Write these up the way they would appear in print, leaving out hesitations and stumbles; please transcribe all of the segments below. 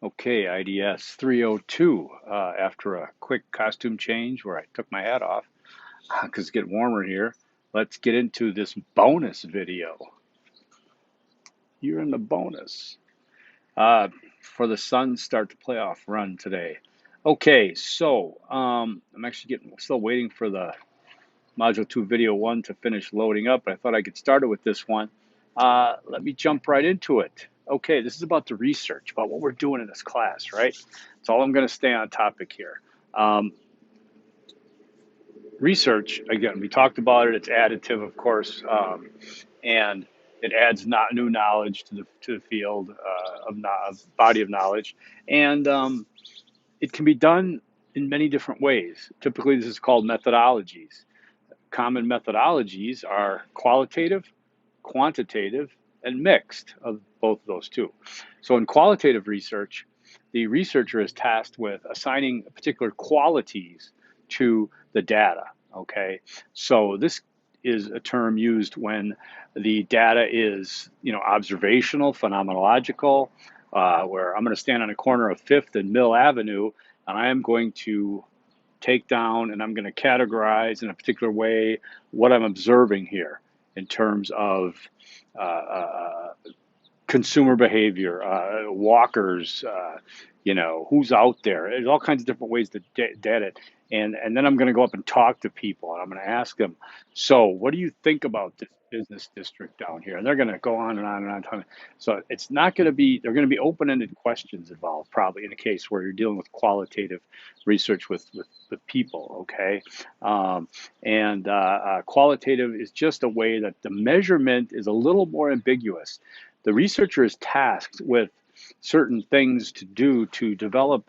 Okay, IDS 302. After a quick costume change where I took my hat off because it's getting warmer here, let's get into this bonus video. You're in the bonus uh, for the Suns start the playoff run today. Okay, so I'm actually still waiting for the Module 2 Video 1 to finish loading up. I thought I'd get started with this one. Let me jump right into it. Okay, this is about the research, about what we're doing in this class, right? That's all I'm going to stay on topic here. Um, Research, again, we talked about it. It's additive, of course, and it adds not new knowledge to the field of body of knowledge, and it can be done in many different ways. Typically, this is called methodologies. Common methodologies are qualitative, quantitative, and mixed of both of those two. So in qualitative research, the researcher is tasked with assigning particular qualities to the data, okay? So this is a term used when the data is, observational, phenomenological, where I'm going to stand on a corner of 5th and Mill Avenue, and I am going to take down and I'm going to categorize in a particular way what I'm observing here in terms of uh, uh, consumer behavior, walkers, who's out there. There's all kinds of different ways to data it. And then I'm going to go up and talk to people and I'm going to ask them, so what do you think about this business district down here? And they're going to go on and on and on. So it's not going to be, they're going to be open-ended questions involved, probably in a case where you're dealing with qualitative research with people, okay? Qualitative is just a way that the measurement is a little more ambiguous. The researcher is tasked with certain things to do to develop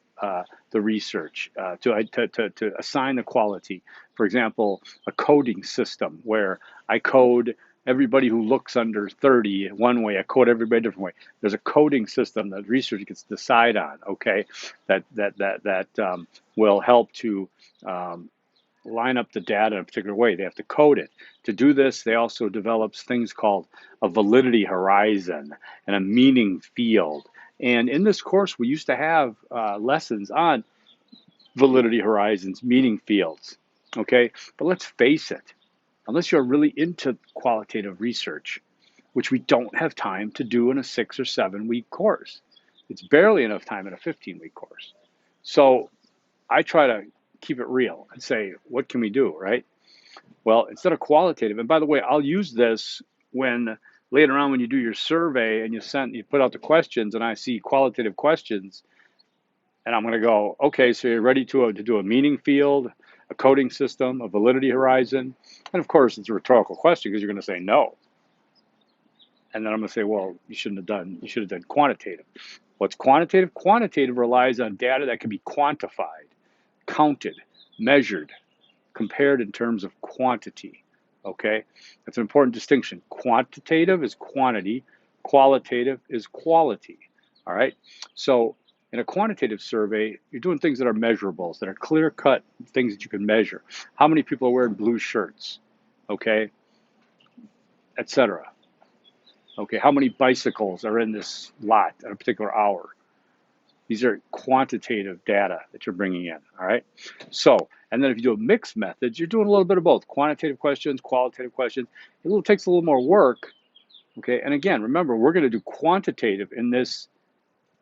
the research, to assign the quality. For example, a coding system where I code everybody who looks under 30 one way, I code everybody a different way. There's a coding system that research gets to decide on, okay, that will help to line up the data in a particular way. They have to code it. To do this, they also develop things called a validity horizon and a meaning field. And in this course, we used to have lessons on validity horizons, meaning fields, okay? But let's face it, unless you're really into qualitative research, which we don't have time to do in a 6 or 7 week course, it's barely enough time in a 15-week course. So I try to keep it real and say, what can we do, right? Well, instead of qualitative, and by the way, I'll use this when later on when you do your survey and you put out the questions and I see qualitative questions and I'm going to go, okay, so you're ready to do a meaning field, a coding system, a validity horizon. And of course, it's a rhetorical question because you're going to say no. And then I'm going to say, well, you should have done quantitative. What's quantitative? Quantitative relies on data that can be quantified, counted, measured, compared in terms of quantity, okay? That's an important distinction. Quantitative is quantity, qualitative is quality, all right? So in a quantitative survey, you're doing things that are measurables, that are clear-cut things that you can measure. How many people are wearing blue shirts, okay, etc. Okay, how many bicycles are in this lot at a particular hour? These are quantitative data that you're bringing in, all right? So, and then if you do a mixed methods, you're doing a little bit of both, quantitative questions, qualitative questions. It takes a little more work, okay? And again, remember, we're gonna do quantitative in this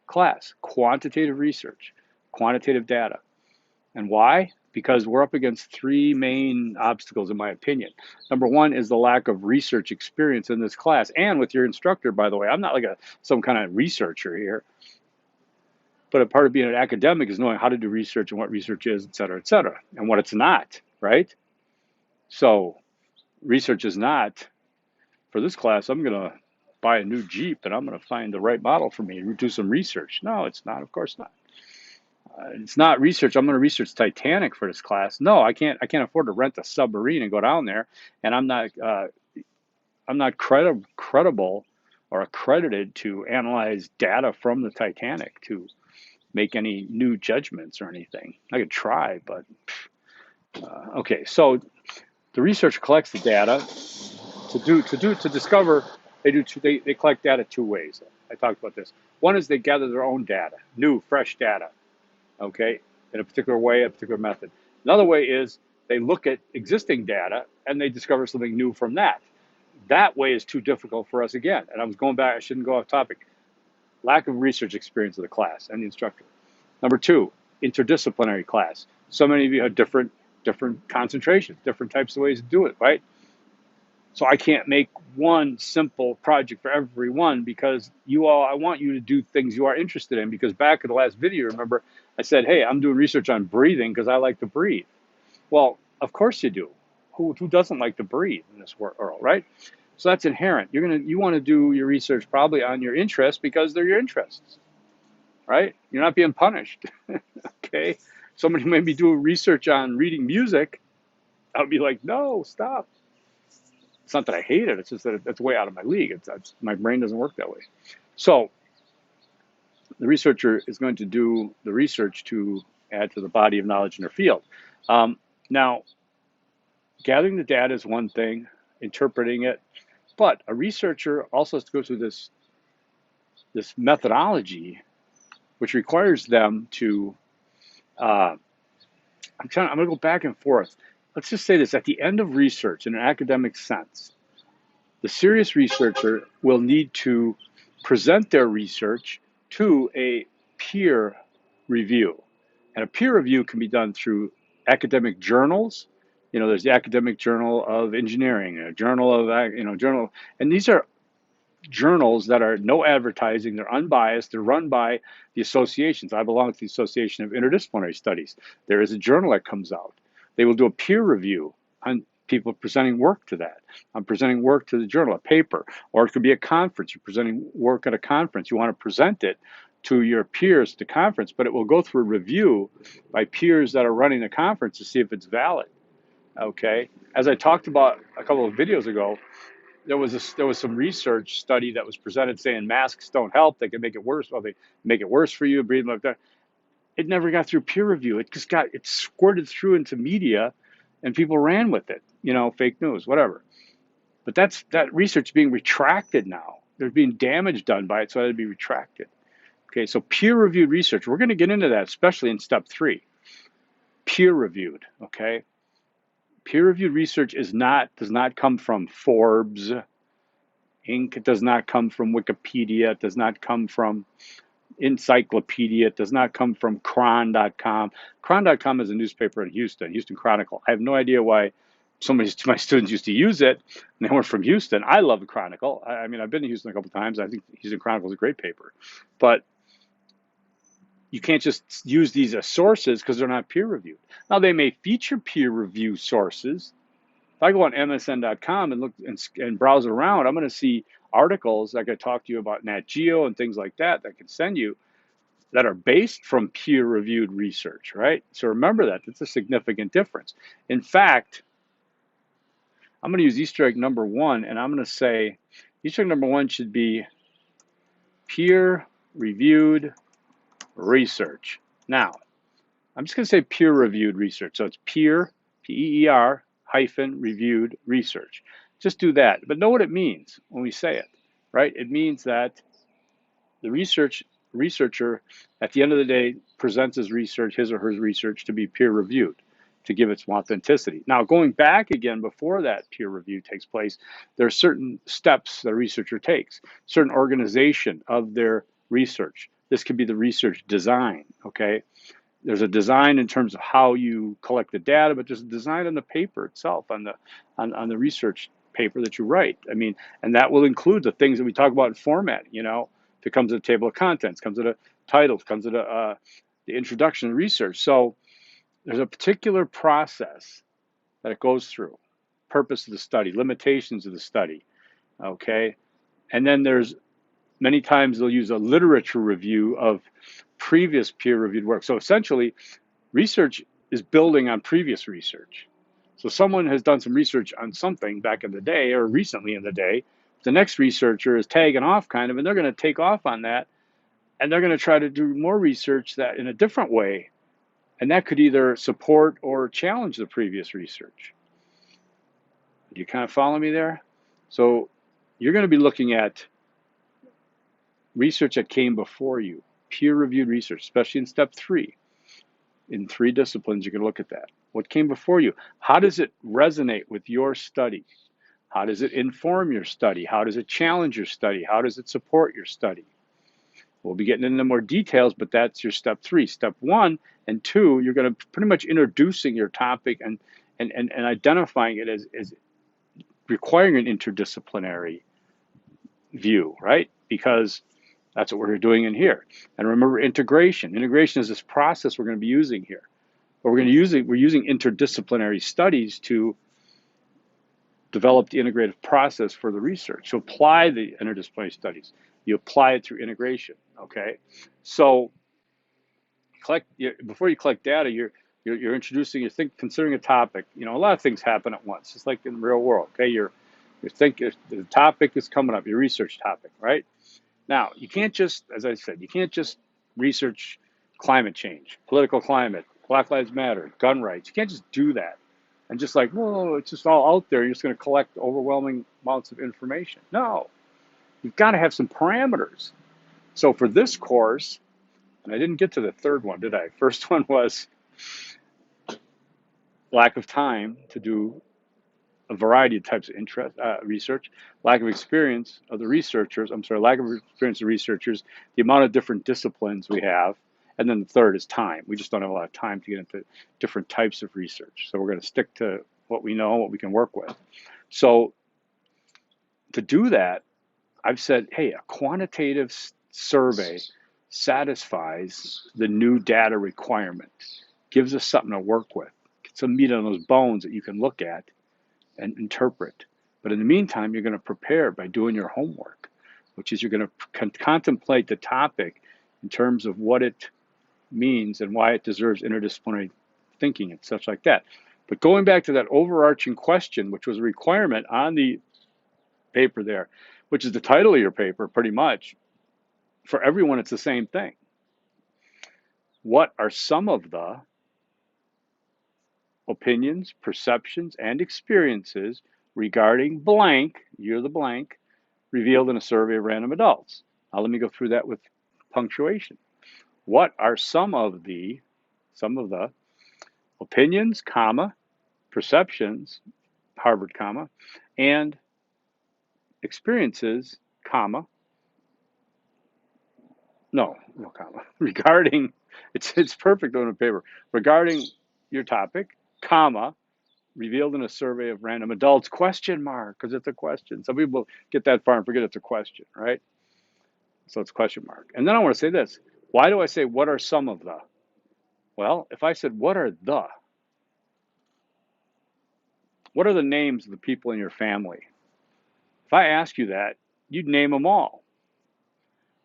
class, quantitative research, quantitative data. And why? Because we're up against 3 main obstacles, in my opinion. Number one is the lack of research experience in this class, and with your instructor, by the way. I'm not like some kind of researcher here. But a part of being an academic is knowing how to do research and what research is, et cetera, and what it's not, right? So research is not, for this class, I'm going to buy a new Jeep and I'm going to find the right model for me and do some research. No, it's not, of course not. It's not research. I'm going to research Titanic for this class. No, I can't afford to rent a submarine and go down there. And I'm not credible or accredited to analyze data from the Titanic to make any new judgments or anything. I could try, but okay. So the researcher collects the data to discover. They collect data 2 ways. I talked about this. One is they gather their own data, new, fresh data, okay, in a particular way, a particular method. Another way is they look at existing data and they discover something new from that. That way is too difficult for us again. And I was going back, I shouldn't go off topic. Lack of research experience of the class and the instructor. Number two, interdisciplinary class. So many of you have different concentrations, different types of ways to do it, right? So I can't make one simple project for everyone because I want you to do things you are interested in. Because back in the last video, remember, I said, hey, I'm doing research on breathing because I like to breathe. Well, of course you do. Who doesn't like to breathe in this world, right? So that's inherent. You want to do your research probably on your interests because they're your interests, right? You're not being punished. Okay. Somebody may be doing research on reading music. I'll be like, no, stop. It's not that I hate it. It's just that it's way out of my league. My brain doesn't work that way. So the researcher is going to do the research to add to the body of knowledge in their field. Now, gathering the data is one thing, interpreting it, but a researcher also has to go through this methodology, which requires them to. I'm going to go back and forth. Let's just say this: at the end of research, in an academic sense, the serious researcher will need to present their research to a peer review. And a peer review can be done through academic journals. There's the Academic Journal of Engineering, a journal of, journal, and these are journals that are no advertising, they're unbiased, they're run by the associations. I belong to the Association of Interdisciplinary Studies. There is a journal that comes out. They will do a peer review on people presenting work to that. I'm presenting work to the journal, a paper, or it could be a conference. You're presenting work at a conference. You want to present it to your peers at the conference, but it will go through a review by peers that are running the conference to see if it's valid. Okay. As I talked about a couple of videos ago, there was some research study that was presented saying masks don't help. They can make it worse. Well, they make it worse for you, breathing like that. It never got through peer review. It squirted through into media and people ran with it, fake news, whatever. But that research is being retracted now. There's being damage done by it, so it had to be retracted. Okay, so peer-reviewed research, we're going to get into that, especially in step 3. Peer-reviewed, okay? Peer-reviewed research does not come from Forbes, Inc. It does not come from Wikipedia. It does not come from Encyclopedia. It does not come from Cron.com. Cron.com is a newspaper in Houston Chronicle. I have no idea why some of my students used to use it, and they weren't from Houston. I love the Chronicle. I mean, I've been to Houston a couple of times. I think Houston Chronicle is a great paper. But you can't just use these as sources because they're not peer-reviewed. Now, they may feature peer-review sources. If I go on MSN.com and look and browse around, I'm going to see articles like I talked to you about Nat Geo and things like that I can send you that are based from peer-reviewed research, right? So remember that. That's a significant difference. In fact, I'm going to use Easter egg number 1, and I'm going to say Easter egg number 1 should be peer-reviewed research. Now, I'm just going to say peer-reviewed research. So it's peer, P-E-E-R, hyphen, reviewed research. Just do that. But know what it means when we say it, right? It means that the researcher, at the end of the day, presents his research, his or her research, to be peer-reviewed, to give it some authenticity. Now, going back again, before that peer review takes place, there are certain steps that a researcher takes, certain organization of their research. This could be the research design, okay? There's a design in terms of how you collect the data, but there's a design on the paper itself, on the research paper that you write. I mean, and that will include the things that we talk about in format, if it comes to a table of contents, comes to a title, comes to the introduction to research. So there's a particular process that it goes through, purpose of the study, limitations of the study, okay? And then there's many times they'll use a literature review of previous peer-reviewed work. So essentially, research is building on previous research. So someone has done some research on something back in the day or recently in the day. The next researcher is tagging off kind of, and they're going to take off on that, and they're going to try to do more research that in a different way. And that could either support or challenge the previous research. Do you kind of follow me there? So you're going to be looking at research that came before you, peer-reviewed research, especially in step 3. In 3 disciplines, you can look at that. What came before you? How does it resonate with your study? How does it inform your study? How does it challenge your study? How does it support your study? We'll be getting into more details, but that's your step 3. Step 1 and 2, you're going to pretty much introducing your topic and identifying it as requiring an interdisciplinary view, right? Because that's what we're doing in here. And remember integration. Integration is this process we're going to be using here. But we're using interdisciplinary studies to develop the integrative process for the research. So apply the interdisciplinary studies. You apply it through integration, okay? So before you collect data, you're introducing, considering a topic. You know, a lot of things happen at once, just like in the real world, okay? The topic is coming up, your research topic, right? Now, you can't just, as I said, you can't just research climate change, political climate, Black Lives Matter, gun rights. You can't just do that and just like, well, it's just all out there. You're just going to collect overwhelming amounts of information. No, you've got to have some parameters. So for this course, and I didn't get to the third one, did I? First one was lack of time to do a variety of types of research, lack of experience of the researchers, lack of experience of researchers, the amount of different disciplines we have, and then the third is time. We just don't have a lot of time to get into different types of research. So we're going to stick to what we know, what we can work with. So to do that, I've said, hey, a quantitative survey satisfies the new data requirement, gives us something to work with, get some meat on those bones that you can look at and interpret. But in the meantime, you're going to prepare by doing your homework, which is you're going to contemplate the topic in terms of what it means and why it deserves interdisciplinary thinking and such like that. But going back to that overarching question, which was a requirement on the paper there, which is the title of your paper pretty much, for everyone it's the same thing. What are some of the opinions, perceptions, and experiences regarding blank, you're the blank, revealed in a survey of random adults? Now let me go through that with punctuation. What are some of the opinions, comma, perceptions, Harvard, comma, and experiences, comma, no comma, regarding, it's perfect on the paper, regarding your topic, comma, revealed in a survey of random adults, question mark, because it's a question. Some people get that far and forget it's a question, right? So it's question mark. And then I want to say this. Why do I say what are some of the? Well, if I said what are the names of the people in your family? If I ask you that, you'd name them all.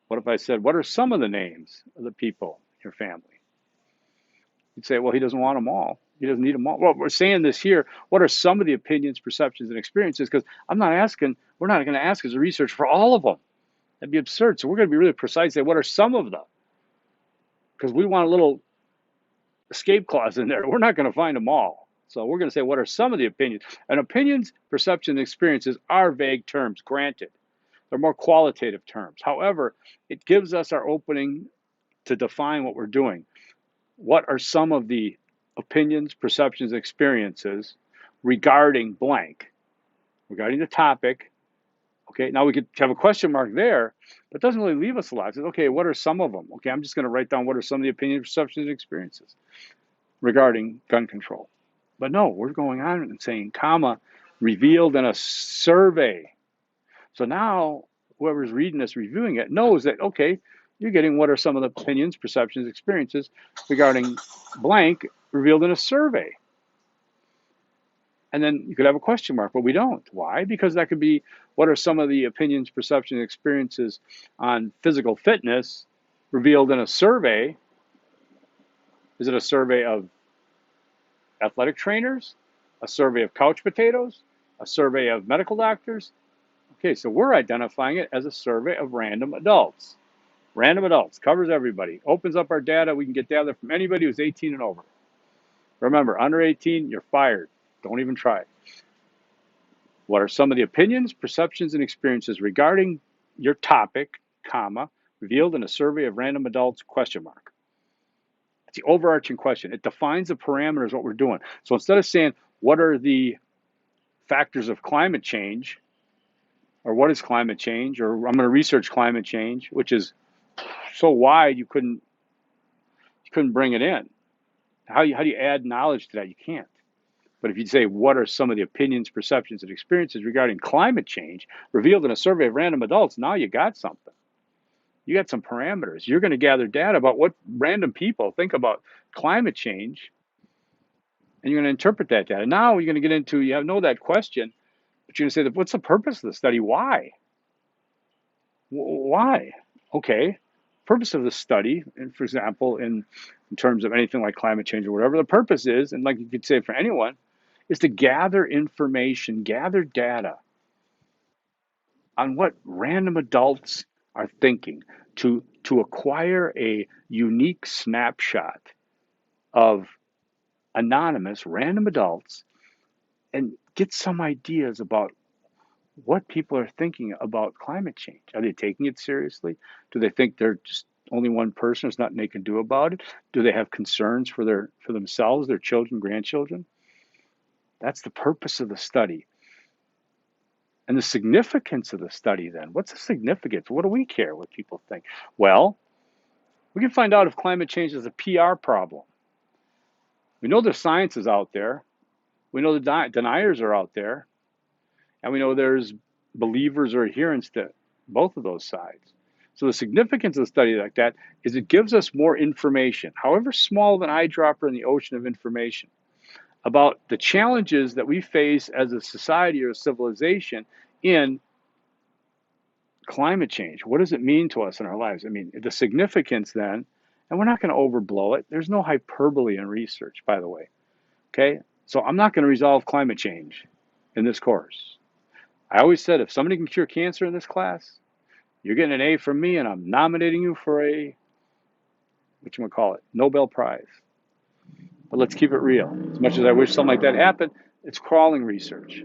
What if I said, what are some of the names of the people in your family? You'd say, well, he doesn't want them all. He doesn't need them all. Well, we're saying this here. What are some of the opinions, perceptions, and experiences? Because we're not going to ask as a research for all of them. That'd be absurd. So we're going to be really precise. Say, what are some of them? Because we want a little escape clause in there. We're not going to find them all. So we're going to say, what are some of the opinions? And opinions, perceptions, and experiences are vague terms, granted. They're more qualitative terms. However, it gives us our opening to define what we're doing. What are some of the opinions, perceptions, experiences regarding blank, regarding the topic? Okay, now we could have a question mark there, but it doesn't really leave us a lot. It says, okay, what are some of them? Okay, I'm just going to write down what are some of the opinions, perceptions, and experiences regarding gun control. But no, we're going on and saying, comma, revealed in a survey. So now whoever's reading this, reviewing it, knows that, okay, you're getting what are some of the opinions, perceptions, experiences regarding blank revealed in a survey. And then you could have a question mark, but we don't. Why? Because that could be what are some of the opinions, perceptions, experiences on physical fitness revealed in a survey. Is it a survey of athletic trainers? A survey of couch potatoes? A survey of medical doctors? Okay, so we're identifying it as a survey of random adults. Random adults, covers everybody. Opens up our data. We can get data from anybody who's 18 and over. Remember, under 18, you're fired. Don't even try it. What are some of the opinions, perceptions, and experiences regarding your topic, comma, revealed in a survey of random adults, question mark. It's the overarching question. It defines the parameters of what we're doing. So instead of saying, what are the factors of climate change, or what is climate change, or I'm going to research climate change, which is so wide you couldn't bring it in. How do you add knowledge to that? You can't. But if you say, what are some of the opinions, perceptions, and experiences regarding climate change revealed in a survey of random adults, now you got something. You got some parameters. You're going to gather data about what random people think about climate change, and you're going to interpret that data. Now you're going to get into, know that question, but you're going to say, what's the purpose of the study? Why? Why? Okay. Purpose of the study, and for example, in terms of anything like climate change or whatever, the purpose is, and like you could say for anyone, is to gather information, gather data on what random adults are thinking, to acquire a unique snapshot of anonymous random adults and get some ideas about what people are thinking about climate change. Are they taking it seriously? Do they think they're just only one person, there's nothing they can do about it? Do they have concerns for themselves, their children, grandchildren? That's the purpose of the study. And the significance of the study then, what's the significance? What do we care what people think? Well, we can find out if climate change is a PR problem. We know the science is out there. We know the deniers are out there. And we know there's believers or adherents to both of those sides. So the significance of a study like that is it gives us more information, however small of an eyedropper in the ocean of information, about the challenges that we face as a society or a civilization in climate change. What does it mean to us in our lives? I mean, the significance then, and we're not going to overblow it. There's no hyperbole in research, by the way. Okay? So I'm not going to resolve climate change in this course. I always said, if somebody can cure cancer in this class, you're getting an A from me, and I'm nominating you for a, Nobel Prize. But let's keep it real. As much as I wish something like that happened, it's crawling research.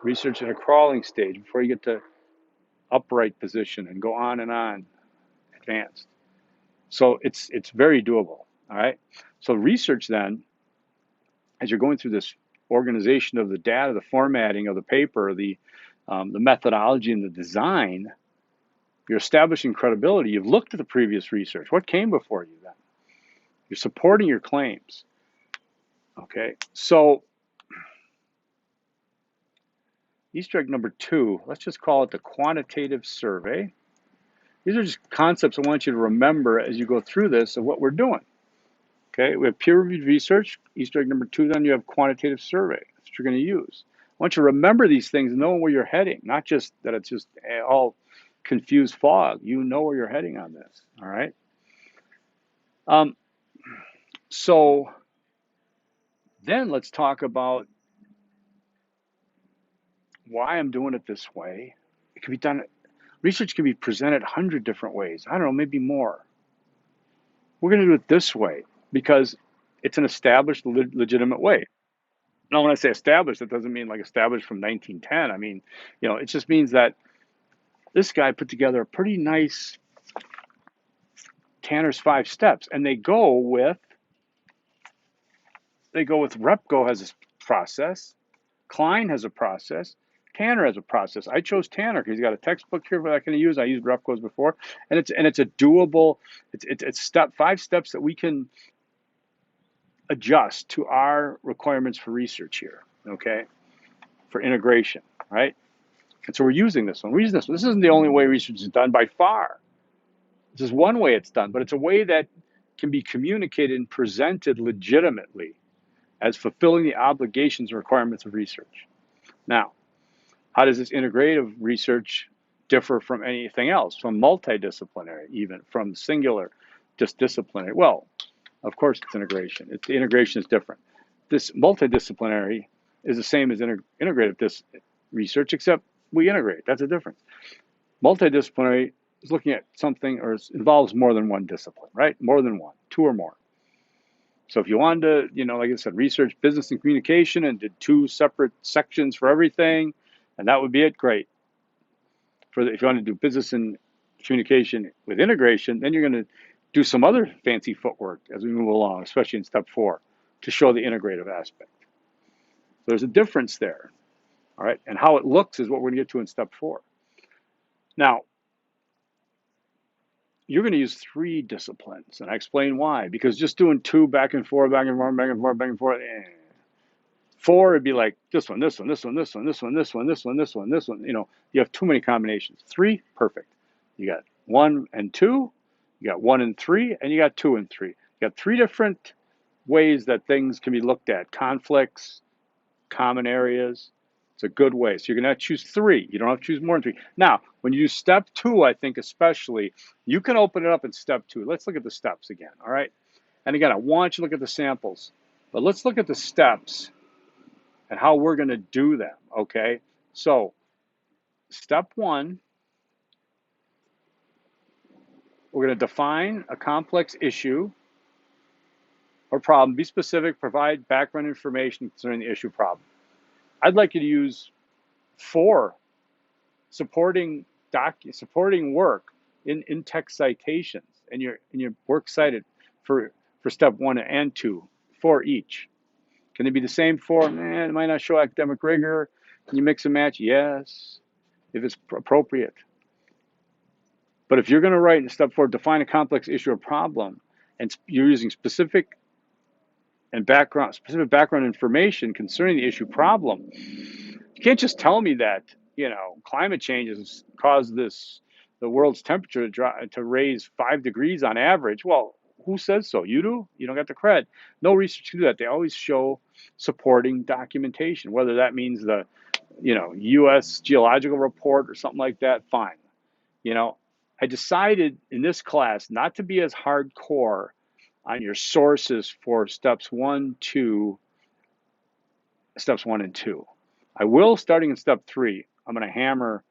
Research in a crawling stage before you get to upright position and go on and on, advanced. So it's very doable, all right? So research then, as you're going through this organization of the data, the formatting of the paper, the methodology and the design, you're establishing credibility. You've looked at the previous research. What came before you then? You're supporting your claims. Okay, so Easter egg number 2, let's just call it the quantitative survey. These are just concepts I want you to remember as you go through this of what we're doing. Okay, we have peer-reviewed research. Easter egg number 2, then you have quantitative survey. That's what you're going to use. I want you to remember these things, knowing where you're heading, not just that it's just all confused fog. You know where you're heading on this, all right? So then let's talk about why I'm doing it this way. It can be done, research can be presented 100 different ways. I don't know, maybe more. We're going to do it this way because it's an established, legitimate way. Now, when I say established, it doesn't mean like established from 1910. I mean, it just means that this guy put together a pretty nice Tanner's 5 steps, and they go with Repko has a process, Klein has a process, Tanner has a process. I chose Tanner because he's got a textbook here that I can use. I used Repko's before, and it's a doable. It's 5 steps that we can adjust to our requirements for research here. Okay, for integration, right? And so we're using this one. We're using this one. This isn't the only way research is done by far. This is one way it's done, but it's a way that can be communicated and presented legitimately as fulfilling the obligations and requirements of research. Now, how does this integrative research differ from anything else, from multidisciplinary, even from singular, just disciplinary? Well, of course it's integration. The integration is different. This multidisciplinary is the same as integrative research, except we integrate. That's a difference. Multidisciplinary is looking at something or involves more than one discipline, right? More than one, 2 or more. So if you wanted to, like I said, research business and communication and did 2 separate sections for everything, and that would be it, great. If you want to do business and communication with integration, then you're going to do some other fancy footwork as we move along, especially in step 4, to show the integrative aspect. There's a difference there, all right? And how it looks is what we're going to get to in step 4. Now, you're going to use 3 disciplines, and I explain why. Because just doing 2 back and forth, back and forth, back and forth, back and forth, 4 would be like this one, this one, this one, this one, this one, this one, this one, this one, this one. You know, you have too many combinations. 3, perfect. You got 1 and 2, you got 1 and 3, and you got 2 and 3. You got 3 different ways that things can be looked at: conflicts, common areas. It's a good way. So you're going to have to choose 3. You don't have to choose more than 3. Now, when you do step 2, I think especially, you can open it up in step 2. Let's look at the steps again, all right? And again, I want you to look at the samples, but let's look at the steps and how we're going to do them, okay? So step 1, we're going to define a complex issue or problem, be specific, provide background information concerning the issue problem. I'd like you to use 4 supporting work in text citations and your works cited for step 1 and 2, 4 each. Can they be the same 4? It might not show academic rigor. Can you mix and match? Yes, if it's appropriate. But if you're going to write in step 4, define a complex issue or problem, and you're using specific background information concerning the issue problem, you can't just tell me that, you know, climate change has caused the world's temperature to raise 5 degrees on average. Well, who says so? You do? You don't get the credit. No research can do that. They always show supporting documentation, whether that means the, you know, U.S. Geological Report or something like that. Fine. You know, I decided in this class not to be as hardcore on your sources for steps 1 and 2. I will, starting in step 3, I'm going to hammer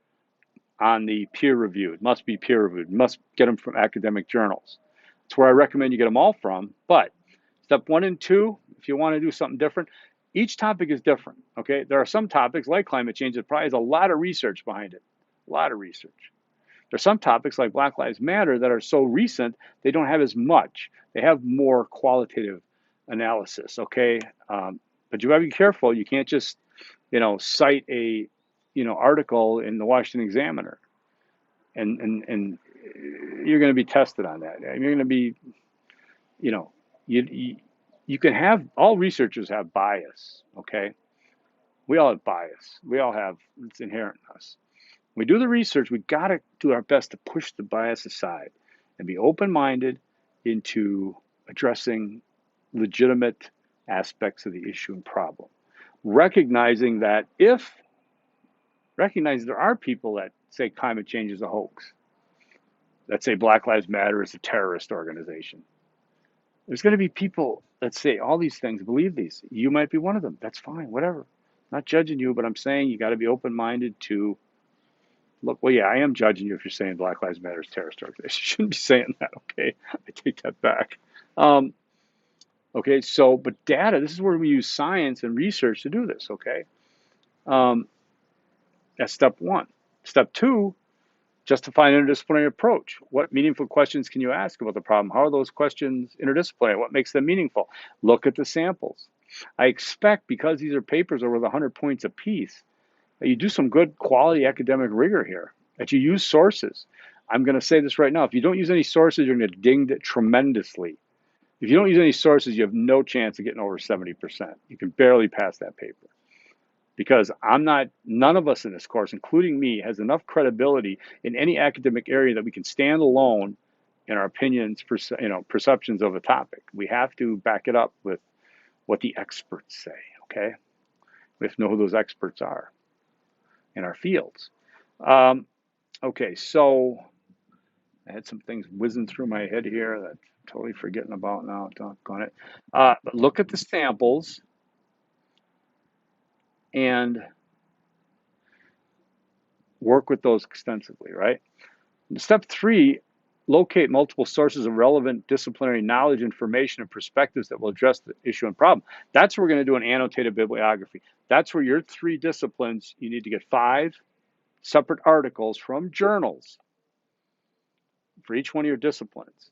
on the peer reviewed. Must be peer reviewed. Must get them from academic journals. It's where I recommend you get them all from. But step 1 and 2, if you want to do something different, each topic is different. Okay, there are some topics like climate change that probably has a lot of research behind it. A lot of research. There's some topics like Black Lives Matter that are so recent they don't have as much. They have more qualitative analysis. Okay, but you got to be careful. You can't just, you know, cite a, you know, article in the Washington Examiner, and you're going to be tested on that. You're going to be, you know, you can have, all researchers have bias. Okay, we all have bias. We all have, it's inherent in us. When we do the research, we got to do our best to push the bias aside and be open-minded into addressing legitimate aspects of the issue and problem. Recognizing there are people that say climate change is a hoax, that say Black Lives Matter is a terrorist organization. There's going to be people that say all these things, believe these. You might be one of them. That's fine, whatever. I'm not judging you, but I'm saying you got to be open-minded to look. Well, yeah, I am judging you if you're saying Black Lives Matter is a terrorist organization. You shouldn't be saying that, okay? I take that back. Okay, so, but data, this is where we use science and research to do this, okay? That's step 1. Step 2, justify an interdisciplinary approach. What meaningful questions can you ask about the problem? How are those questions interdisciplinary? What makes them meaningful? Look at the samples. I expect, because these are papers over 100 points apiece, that you do some good quality academic rigor here, that you use sources. I'm going to say this right now. If you don't use any sources, you're going to get dinged tremendously. If you don't use any sources, you have no chance of getting over 70%. You can barely pass that paper. Because none of us in this course, including me, has enough credibility in any academic area that we can stand alone in our opinions, perceptions of a topic. We have to back it up with what the experts say, okay? We have to know who those experts are in our fields. Okay, so I had some things whizzing through my head here that I'm totally forgetting about now. Doggone it. But look at the samples and work with those extensively, right? Step 3, locate multiple sources of relevant disciplinary knowledge, information, and perspectives that will address the issue and problem. That's where we're going to do an annotated bibliography. That's where your 3 disciplines, you need to get 5 separate articles from journals for each one of your disciplines,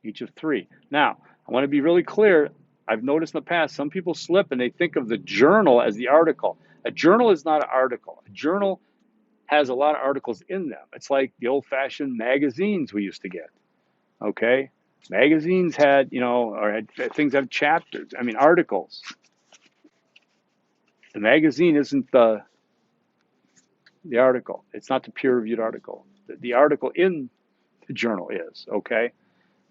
each of 3. Now, I want to be really clear. I've noticed in the past, some people slip and they think of the journal as the article. A journal is not an article. A journal has a lot of articles in them. It's like the old-fashioned magazines we used to get, okay? Magazines had, or had things have chapters. I mean, articles. The magazine isn't the article. It's not the peer-reviewed article. The article in the journal is, okay?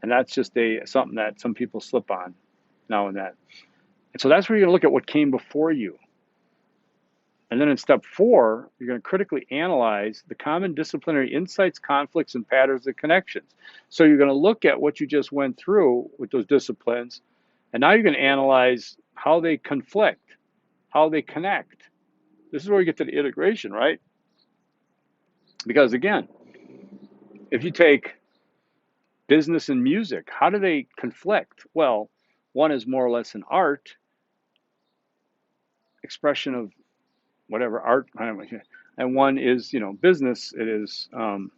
And that's just something that some people slip on now and then. And so that's where you're going to look at what came before you. And then in step 4, you're going to critically analyze the common disciplinary insights, conflicts, and patterns and connections. So you're going to look at what you just went through with those disciplines, and now you're going to analyze how they conflict, how they connect. This is where we get to the integration, right? Because again, if you take business and music, how do they conflict? Well, one is more or less an art, expression of whatever art, and one is, business. It is, how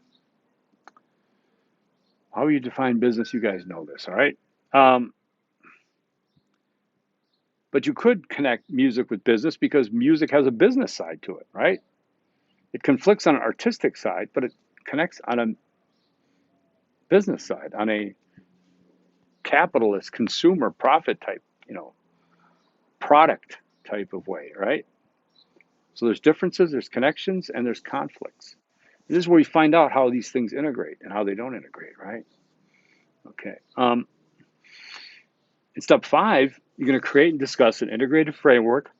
you define business, you guys know this, all right? But you could connect music with business because music has a business side to it, right? It conflicts on an artistic side, but it connects on a business side, on a capitalist, consumer, profit type, product type of way, right? So there's differences, there's connections, and there's conflicts. This is where we find out how these things integrate and how they don't integrate, right? Okay. In step 5, you're going to create and discuss an integrated framework.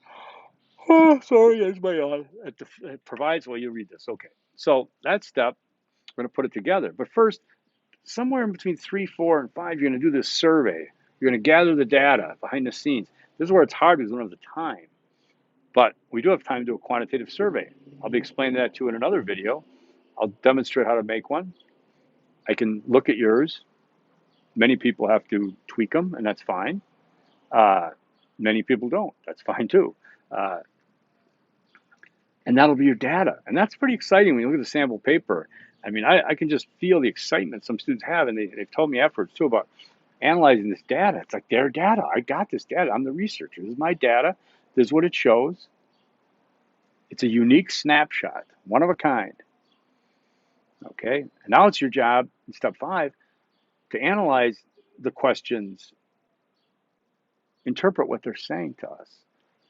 Oh, sorry, there's my yawn. It provides, well, you read this. Okay. So that step, we're going to put it together. But first, somewhere in between 3, 4, and 5, you're going to do this survey. You're going to gather the data behind the scenes. This is where it's hard because we don't have the time. But we do have time to do a quantitative survey. I'll be explaining that to you in another video. I'll demonstrate how to make one. I can look at yours. Many people have to tweak them, and that's fine. Many people don't. That's fine too. And that'll be your data. And that's pretty exciting when you look at the sample paper. I mean, I can just feel the excitement some students have, and they've told me afterwards too about analyzing this data. It's like their data. I got this data. I'm the researcher. This is my data. This is what it shows. It's a unique snapshot, one of a kind. Okay, and now it's your job in step 5 to analyze the questions, interpret what they're saying to us,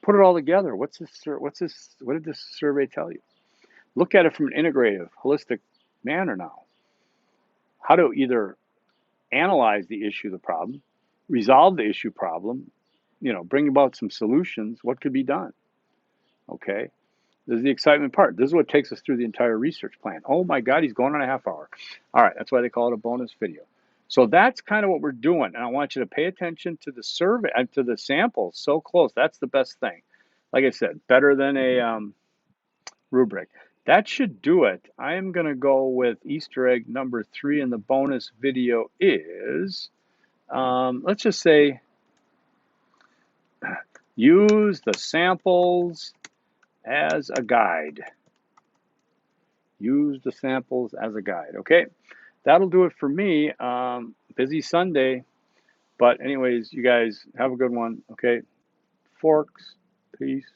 put it all together. What did this survey tell you? Look at it from an integrative, holistic manner now. How to either analyze the issue, the problem, resolve the issue problem, bring about some solutions. What could be done? Okay. This is the excitement part. This is what takes us through the entire research plan. Oh my God, he's going on a half hour. All right, that's why they call it a bonus video. So that's kind of what we're doing. And I want you to pay attention to the survey, to the samples so close. That's the best thing. Like I said, better than a rubric. That should do it. I am going to go with Easter egg number 3 in the bonus video is, let's just say, use the samples as a guide. Use the samples as a guide. Okay, that'll do it for me. Busy Sunday, but anyways, you guys have a good one. Okay, forks, peace.